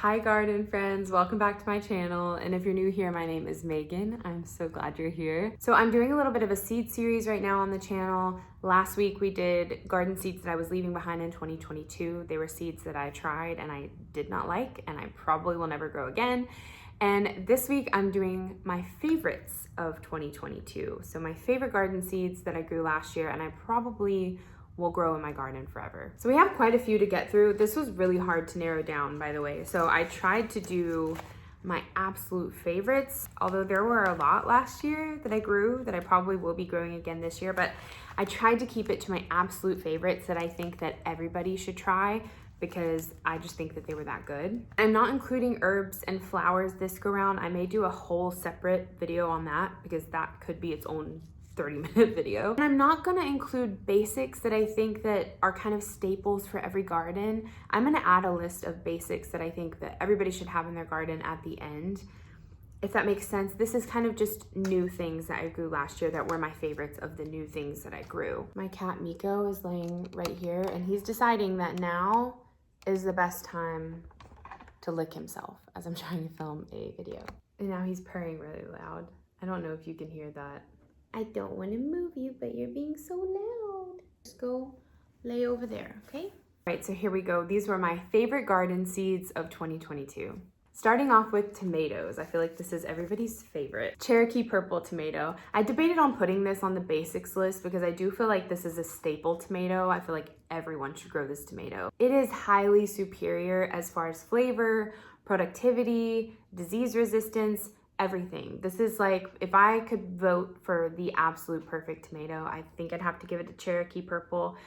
Hi garden friends, welcome back to my channel. And if you're new here, my name is Megan. I'm so glad you're here. So I'm doing a little bit of a seed series right now on the channel. Last week we did garden seeds that I was leaving behind in 2022. They were seeds that I tried and I did not like and I probably will never grow again. And this week I'm doing my favorites of 2022. So my favorite garden seeds that I grew last year and I probably will grow in my garden forever. So we have quite a few to get through. This was really hard to narrow down, by the way. So I tried to do my absolute favorites, although there were a lot last year that I grew that I probably will be growing again this year, but I tried to keep it to my absolute favorites that I think that everybody should try because I just think that they were that good. I'm not including herbs and flowers this go round. I may do a whole separate video on that because that could be its own 30-minute video. And I'm not gonna include basics that I think that are kind of staples for every garden. I'm gonna add a list of basics that I think that everybody should have in their garden at the end. If that makes sense, this is kind of just new things that I grew last year that were my favorites of the new things that I grew. My cat Miko is laying right here and he's deciding that now is the best time to lick himself as I'm trying to film a video. And now he's purring really loud. I don't know if you can hear that. I don't want to move you, but you're being so loud. Just go lay over there, okay? All right, so here we go. These were my favorite garden seeds of 2022. Starting off with tomatoes. I feel like this is everybody's favorite. Cherokee purple tomato. I debated on putting this on the basics list because I do feel like this is a staple tomato. I feel like everyone should grow this tomato. It is highly superior as far as flavor, productivity, disease resistance, everything. This is like, if I could vote for the absolute perfect tomato, I think I'd have to give it to Cherokee purple.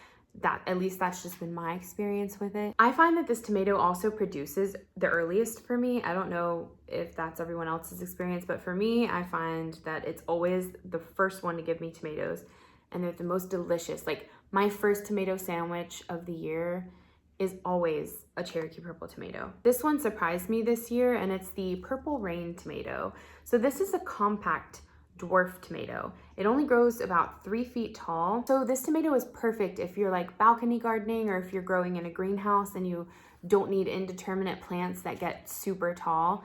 That, at least that's just been my experience with it. I find that this tomato also produces the earliest for me. I don't know if that's everyone else's experience, but for me, I find that it's always the first one to give me tomatoes and they're the most delicious. Like my first tomato sandwich of the year is always a Cherokee purple tomato. This one surprised me this year and it's the Purple Rain tomato. So this is a compact dwarf tomato. It only grows about 3 feet tall. So this tomato is perfect if you're like balcony gardening or if you're growing in a greenhouse and you don't need indeterminate plants that get super tall.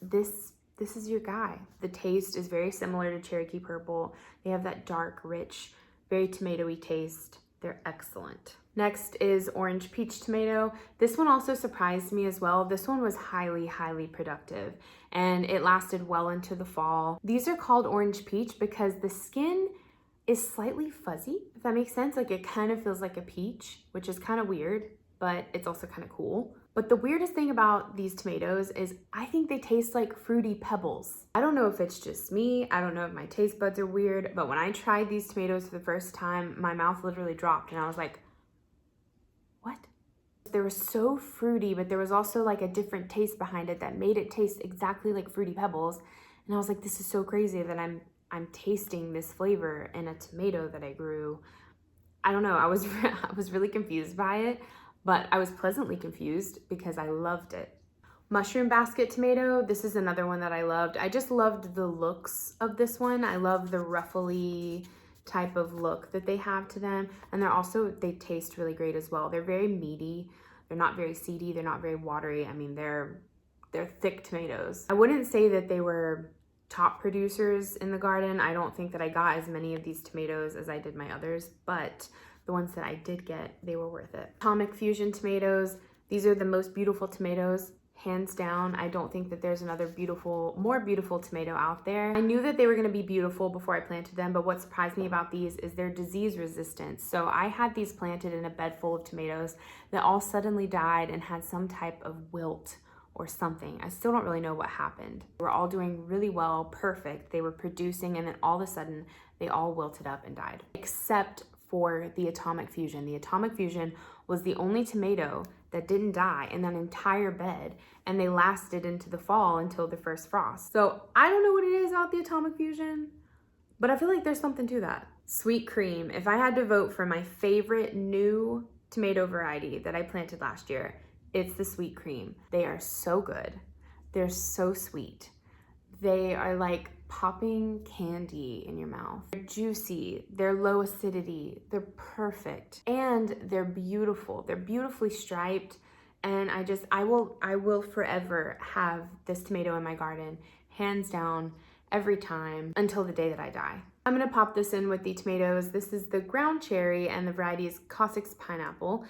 This is your guy. The taste is very similar to Cherokee purple. They have that dark, rich, very tomatoey taste. They're excellent. Next is orange peach tomato. This one also surprised me as well. This one was highly, highly productive and it lasted well into the fall. These are called orange peach because the skin is slightly fuzzy, if that makes sense. Like it kind of feels like a peach, which is kind of weird, but it's also kind of cool. But the weirdest thing about these tomatoes is I think they taste like fruity pebbles. I don't know if it's just me. I don't know if my taste buds are weird, but when I tried these tomatoes for the first time, my mouth literally dropped and I was like, what? They were so fruity, but there was also like a different taste behind it that made it taste exactly like fruity pebbles. And I was like, this is so crazy that I'm tasting this flavor in a tomato that I grew. I don't know, I was really confused by it, but I was pleasantly confused because I loved it. Mushroom basket tomato, this is another one that I loved. I just loved the looks of this one. I love the ruffly type of look that they have to them. And they taste really great as well. They're very meaty. They're not very seedy. They're not very watery. I mean, they're thick tomatoes. I wouldn't say that they were top producers in the garden. I don't think that I got as many of these tomatoes as I did my others, but the ones that I did get, they were worth it. Atomic Fusion tomatoes. These are the most beautiful tomatoes. Hands down, I don't think that there's another more beautiful tomato out there. I knew that they were gonna be beautiful before I planted them, but what surprised me about these is their disease resistance. So I had these planted in a bed full of tomatoes that all suddenly died and had some type of wilt or something. I still don't really know what happened. They were all doing really well, perfect. They were producing and then all of a sudden they all wilted up and died, except for the Atomic Fusion. The Atomic Fusion was the only tomato that didn't die in that entire bed, and they lasted into the fall until the first frost. So I don't know what it is about the Atomic Fusion, but I feel like there's something to that. Sweet cream. If I had to vote for my favorite new tomato variety that I planted last year, it's the sweet cream. They are so good. They're so sweet. They are like popping candy in your mouth. They're juicy, they're low acidity, they're perfect, and they're beautiful. They're beautifully striped And I will forever have this tomato in my garden, hands down, every time until the day that I die. I'm gonna pop this in with the tomatoes. This is the ground cherry and the variety is Cossacks pineapple.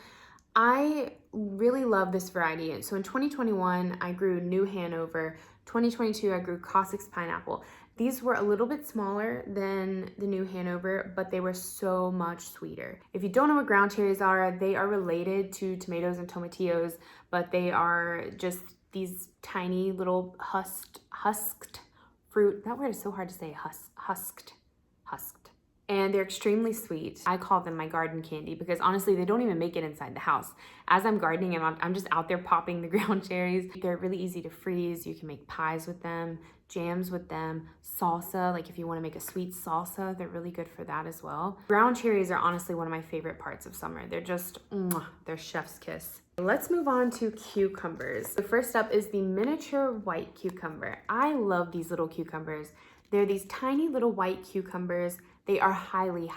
I really love this variety. So in 2021, I grew New Hanover. 2022, I grew Cossacks pineapple. These were a little bit smaller than the New Hanover, but they were so much sweeter. If you don't know what ground cherries are, they are related to tomatoes and tomatillos, but they are just these tiny little husked fruit. That word is so hard to say, husked. And they're extremely sweet. I call them my garden candy because honestly, they don't even make it inside the house. As I'm gardening and I'm just out there popping the ground cherries. They're really easy to freeze. You can make pies with them, jams with them, salsa. Like if you want to make a sweet salsa, they're really good for that as well. Ground cherries are honestly one of my favorite parts of summer. They're just, they're chef's kiss. Let's move on to cucumbers. The first up is the miniature white cucumber. I love these little cucumbers. They're these tiny little white cucumbers. They are highly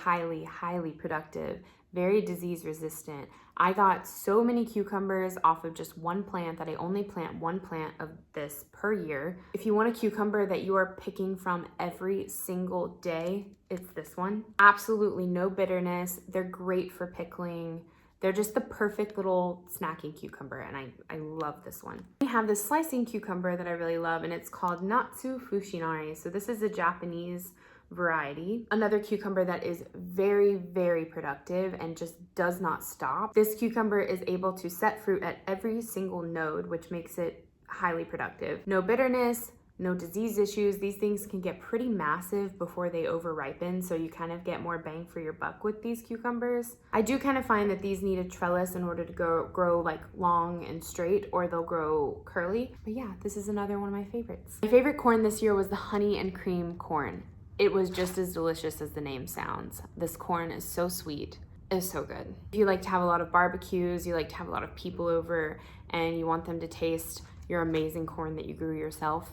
productive, very disease resistant. I got so many cucumbers off of just one plant that I only plant one plant of this per year. If you want a cucumber that you are picking from every single day, it's this one. Absolutely no bitterness. They're great for pickling. They're just the perfect little snacking cucumber, and I love this one. We have this slicing cucumber that I really love, and it's called Natsu Fushinari. So this is a Japanese variety. Another cucumber that is very productive and just does not stop. This cucumber is able to set fruit at every single node, which makes it highly productive. No bitterness, no disease issues. These things can get pretty massive before they over ripen, so you kind of get more bang for your buck with these cucumbers. I do kind of find that these need a trellis in order to grow like long and straight, or they'll grow curly. But yeah, this is another one of my favorites. My favorite corn this year was the honey and cream corn. It was just as delicious as the name sounds. This corn is so sweet. It's so good. If you like to have a lot of barbecues, you like to have a lot of people over, and you want them to taste your amazing corn that you grew yourself,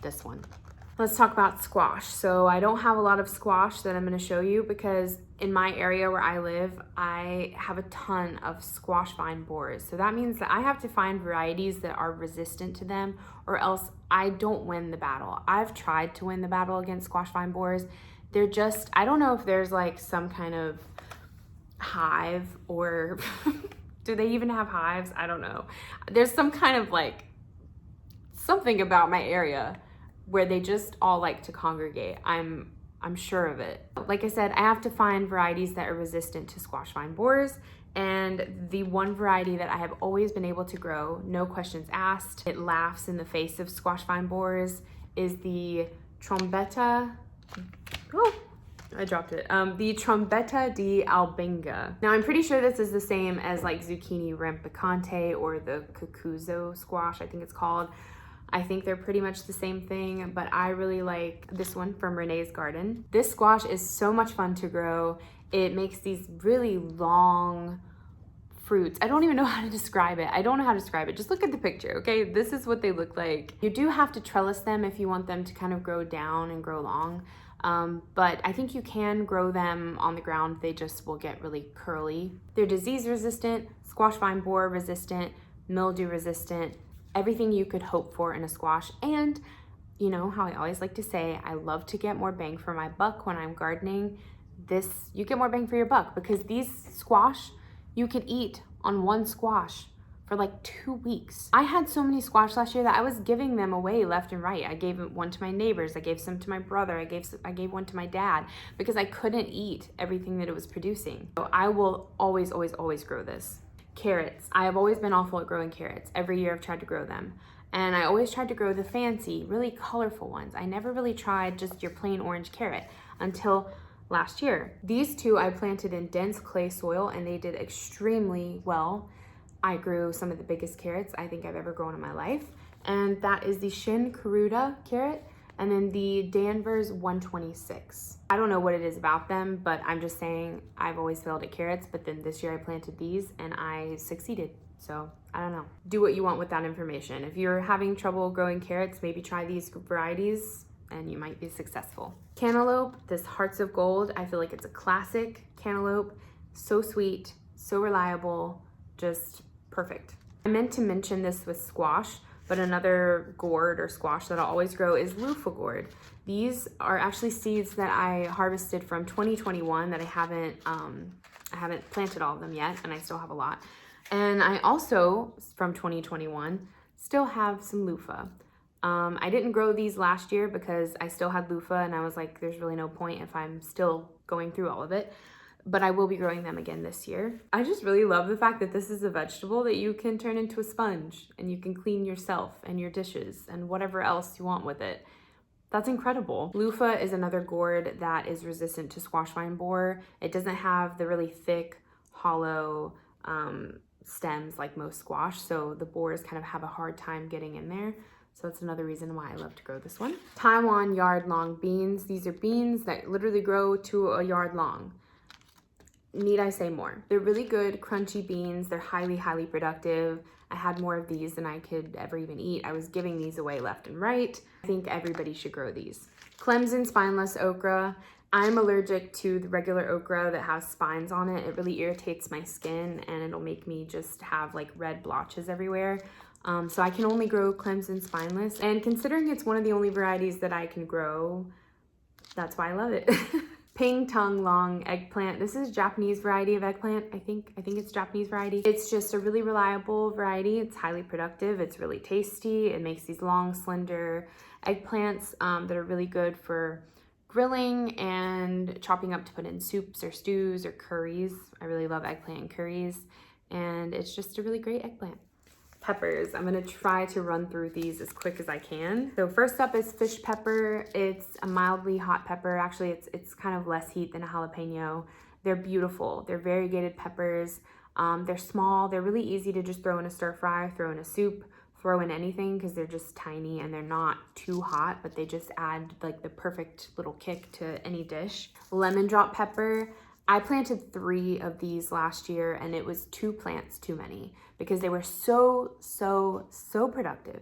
this one. Let's talk about squash. So I don't have a lot of squash that I'm gonna show you because in my area where I live, I have a ton of squash vine borers. So that means that I have to find varieties that are resistant to them, or else I don't win the battle. I've tried to win the battle against squash vine borers. They're just, I don't know if there's like some kind of hive or do they even have hives? I don't know. There's some kind of like something about my area where they just all like to congregate. I'm sure of it. Like I said, I have to find varieties that are resistant to squash vine borers, and the one variety that I have always been able to grow, no questions asked, it laughs in the face of squash vine borers, is the Trombetta, I dropped it. The Trombetta di Albenga. Now I'm pretty sure this is the same as like zucchini rampicante or the cucuzzo squash, I think it's called. I think they're pretty much the same thing, but I really like this one from Renee's Garden. This squash is so much fun to grow. It makes these really long fruits. I don't even know how to describe it. I don't know how to describe it. Just look at the picture, okay? This is what they look like. You do have to trellis them if you want them to kind of grow down and grow long. But I think you can grow them on the ground. They just will get really curly. They're disease resistant, squash vine borer resistant, mildew resistant, everything you could hope for in a squash. And you know how I always like to say, I love to get more bang for my buck when I'm gardening. You get more bang for your buck because these squash, you could eat on one squash for like 2 weeks. I had so many squash last year that I was giving them away left and right. I gave one to my neighbors, I gave some to my brother, I gave one to my dad because I couldn't eat everything that it was producing. So I will always grow this. Carrots. I have always been awful at growing carrots. Every year I've tried to grow them. And I always tried to grow the fancy, really colorful ones. I never really tried just your plain orange carrot until last year. These two I planted in dense clay soil and they did extremely well. I grew some of the biggest carrots I think I've ever grown in my life. And that is the Shin Karuta carrot and then the Danvers 126. I don't know what it is about them, but I'm just saying I've always failed at carrots, but then this year I planted these and I succeeded. So I don't know. Do what you want with that information. If you're having trouble growing carrots, maybe try these varieties and you might be successful. Cantaloupe, this Hearts of Gold, I feel like it's a classic cantaloupe. So sweet, so reliable, just perfect. I meant to mention this with squash, but another gourd or squash that I'll always grow is loofah gourd. These are actually seeds that I harvested from 2021 that I haven't planted all of them yet, and I still have a lot. And I also, from 2021, still have some loofah. I didn't grow these last year because I still had loofah and I was like, there's really no point if I'm still going through all of it. But I will be growing them again this year. I just really love the fact that this is a vegetable that you can turn into a sponge and you can clean yourself and your dishes and whatever else you want with it. That's incredible. Loofah is another gourd that is resistant to squash vine borer. It doesn't have the really thick, hollow stems like most squash, so the borers kind of have a hard time getting in there. So that's another reason why I love to grow this one. Taiwan yard long beans. These are beans that literally grow to a yard long. Need I say more? They're really good, crunchy beans. They're highly, highly productive. I had more of these than I could ever even eat. I was giving these away left and right. I think everybody should grow these. Clemson spineless okra. I'm allergic to the regular okra that has spines on it. It really irritates my skin and it'll make me just have like red blotches everywhere. So I can only grow Clemson spineless. And considering it's one of the only varieties that I can grow, that's why I love it. Ping tongue long eggplant. This is Japanese variety of eggplant. I think it's Japanese variety. It's just a really reliable variety. It's highly productive. It's really tasty. It makes these long, slender eggplants that are really good for grilling and chopping up to put in soups or stews or curries. I really love eggplant curries, and it's just a really great eggplant. Peppers. I'm gonna try to run through these as quick as I can. So first up is fish pepper. It's a mildly hot pepper. Actually, it's kind of less heat than a jalapeno. They're beautiful. They're variegated peppers. They're small. They're really easy to just throw in a stir fry, throw in a soup, throw in anything because they're just tiny and they're not too hot, but they just add like the perfect little kick to any dish. Lemon drop pepper. I planted 3 of these last year and it was 2 plants too many because they were so productive.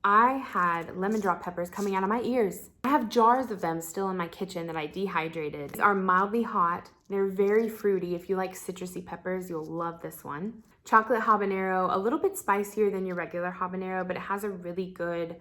I had lemon drop peppers coming out of my ears. I have jars of them still in my kitchen that I dehydrated. These are mildly hot. They're very fruity. If you like citrusy peppers, you'll love this one. Chocolate habanero, a little bit spicier than your regular habanero, but it has a really good,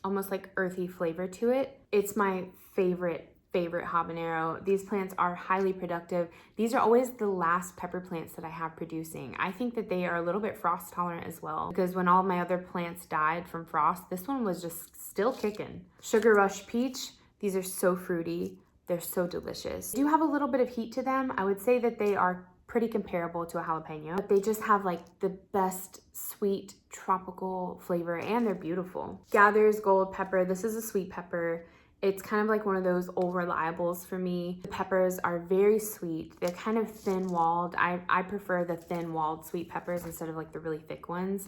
almost like earthy flavor to it. It's my favorite habanero. These plants are highly productive. These are always the last pepper plants that I have producing. I think that they are a little bit frost tolerant as well because when all my other plants died from frost, this one was just still kicking. Sugar Rush Peach. These are so fruity. They're so delicious. They do have a little bit of heat to them. I would say that they are pretty comparable to a jalapeno, but they just have like the best sweet tropical flavor and they're beautiful. Gather's Gold Pepper. This is a sweet pepper. It's kind of like one of those old reliables for me. The peppers are very sweet. They're kind of thin-walled. I prefer the thin-walled sweet peppers instead of like the really thick ones.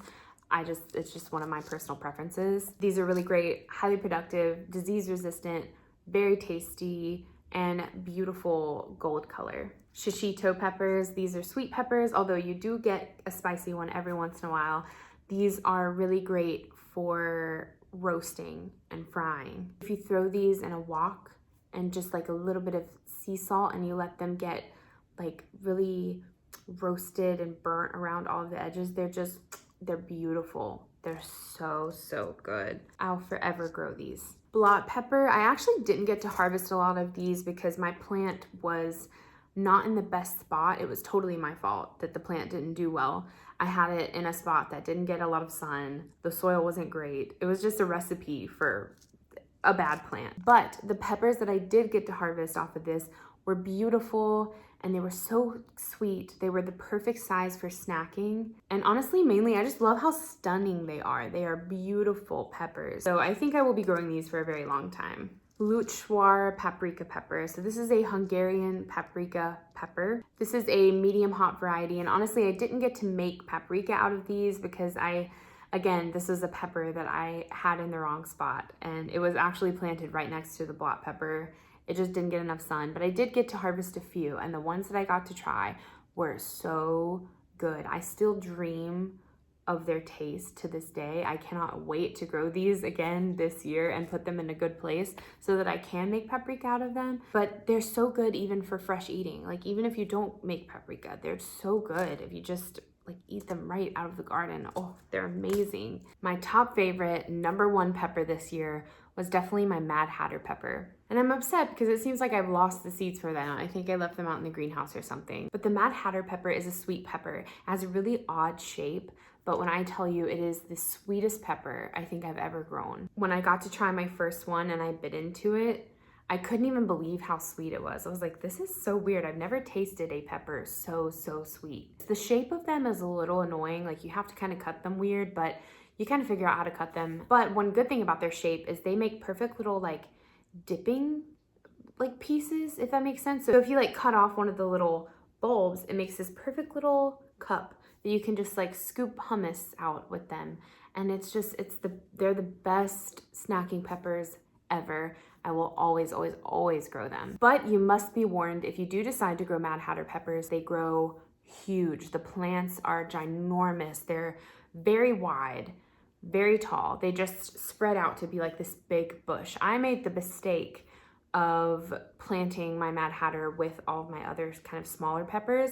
It's just one of my personal preferences. These are really great, highly productive, disease-resistant, very tasty, and beautiful gold color. Shishito peppers. These are sweet peppers, although you do get a spicy one every once in a while. These are really great for roasting and frying. If you throw these in a wok and just like a little bit of sea salt and you let them get like really roasted and burnt around all of the edges, they're beautiful. They're so good. I'll forever grow these. Blot pepper. I actually didn't get to harvest a lot of these because my plant was not in the best spot. It was totally my fault that the plant didn't do well. I had it in a spot that didn't get a lot of sun. The soil wasn't great. It was just a recipe for a bad plant. But the peppers that I did get to harvest off of this were beautiful and they were so sweet. They were the perfect size for snacking. And honestly, mainly, I just love how stunning they are. They are beautiful peppers. So I think I will be growing these for a very long time. Luchwar paprika pepper. So this is a Hungarian paprika pepper. This is a medium hot variety. And honestly, I didn't get to make paprika out of these because again, this was a pepper that I had in the wrong spot. And it was actually planted right next to the blot pepper. It just didn't get enough sun, but I did get to harvest a few. And the ones that I got to try were so good. I still dream of their taste to this day. I cannot wait to grow these again this year and put them in a good place so that I can make paprika out of them. But they're so good even for fresh eating. Like even if you don't make paprika, they're so good if you just like eat them right out of the garden. Oh, they're amazing. My top favorite #1 pepper this year was definitely my Mad Hatter pepper. And I'm upset because it seems like I've lost the seeds for them. I think I left them out in the greenhouse or something. But the Mad Hatter pepper is a sweet pepper. It has a really odd shape, but when I tell you it is the sweetest pepper I think I've ever grown. When I got to try my first one and I bit into it, I couldn't even believe how sweet it was. I was like, this is so weird. I've never tasted a pepper so sweet. The shape of them is a little annoying. Like you have to kind of cut them weird, but you kind of figure out how to cut them. But one good thing about their shape is they make perfect little like dipping like pieces, if that makes sense. So if you like cut off one of the little bulbs, it makes this perfect little cup that you can just like scoop hummus out with them. And they're the best snacking peppers ever. I will always grow them. But you must be warned, if you do decide to grow Mad Hatter peppers, they grow huge. The plants are ginormous. They're very wide, very tall. They just spread out to be like this big bush. I made the mistake of planting my Mad Hatter with all of my other kind of smaller peppers,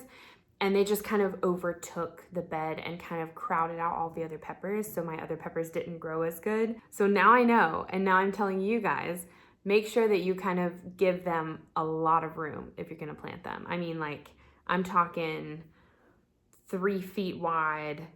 and they just kind of overtook the bed and kind of crowded out all the other peppers, so my other peppers didn't grow as good. So now I know, and now I'm telling you guys, make sure that you kind of give them a lot of room if you're gonna plant them. I mean, like, I'm talking 3 feet wide,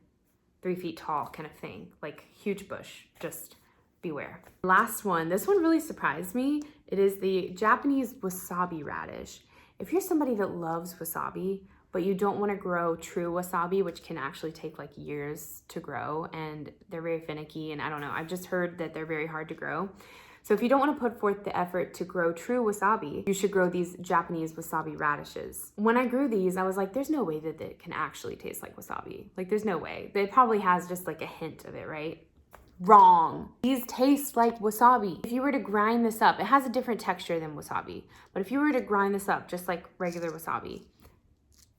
3 feet tall kind of thing, like huge bush, just beware. Last one, this one really surprised me. It is the Japanese wasabi radish. If you're somebody that loves wasabi, but you don't want to grow true wasabi, which can actually take like years to grow, and they're very finicky, and I don't know, I've just heard that they're very hard to grow. So if you don't want to put forth the effort to grow true wasabi, you should grow these Japanese wasabi radishes. When I grew these, I was like, there's no way that it can actually taste like wasabi. Like, there's no way. It probably has just like a hint of it, right? Wrong. These taste like wasabi. If you were to grind this up, it has a different texture than wasabi, but if you were to grind this up just like regular wasabi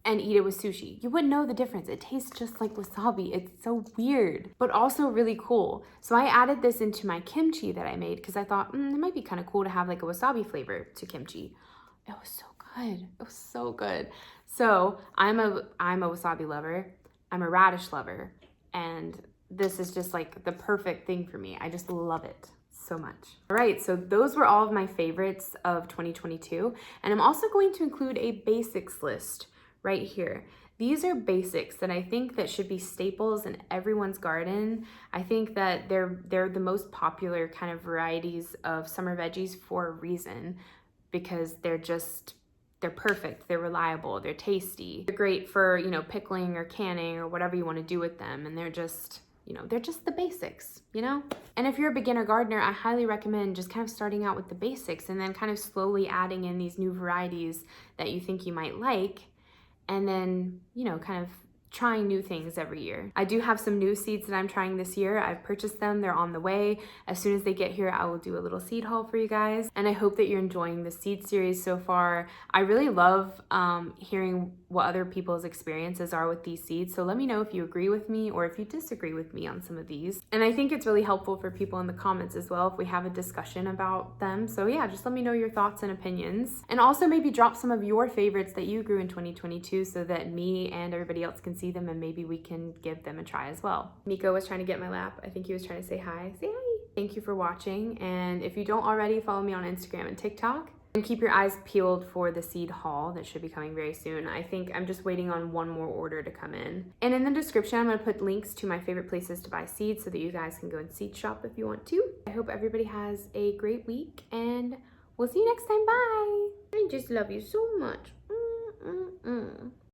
and eat it with sushi, you wouldn't know the difference. It tastes just like wasabi. It's so weird, but also really cool. So I added this into my kimchi that I made because I thought it might be kind of cool to have like a wasabi flavor to kimchi. It was so good. It was so good. So I'm a wasabi lover. I'm a radish lover, and this is just like the perfect thing for me. I just love it so much. All right, so those were all of my favorites of 2022, and I'm also going to include a basics list right here. These are basics that I think that should be staples in everyone's garden. I think that they're the most popular kind of varieties of summer veggies for a reason, because they're perfect, they're reliable, they're tasty. They're great for, you know, pickling or canning or whatever you want to do with them, and they're just, you know, they're just the basics, you know? And if you're a beginner gardener, I highly recommend just kind of starting out with the basics and then kind of slowly adding in these new varieties that you think you might like, and then, you know, kind of trying new things every year. I do have some new seeds that I'm trying this year. I've purchased them, they're on the way. As soon as they get here, I will do a little seed haul for you guys. And I hope that you're enjoying the seed series so far. I really love hearing what other people's experiences are with these seeds. So let me know if you agree with me or if you disagree with me on some of these. And I think it's really helpful for people in the comments as well if we have a discussion about them. So yeah, just let me know your thoughts and opinions. And also maybe drop some of your favorites that you grew in 2022 so that me and everybody else can see them, and maybe we can give them a try as well. Miko was trying to get my lap. I think he was trying to say hi. Say hi. Thank you for watching. And if you don't already, follow me on Instagram and TikTok. And keep your eyes peeled for the seed haul that should be coming very soon. I think I'm just waiting on one more order to come in. And in the description, I'm gonna put links to my favorite places to buy seeds so that you guys can go and seed shop if you want to. I hope everybody has a great week, and we'll see you next time. Bye. I just love you so much.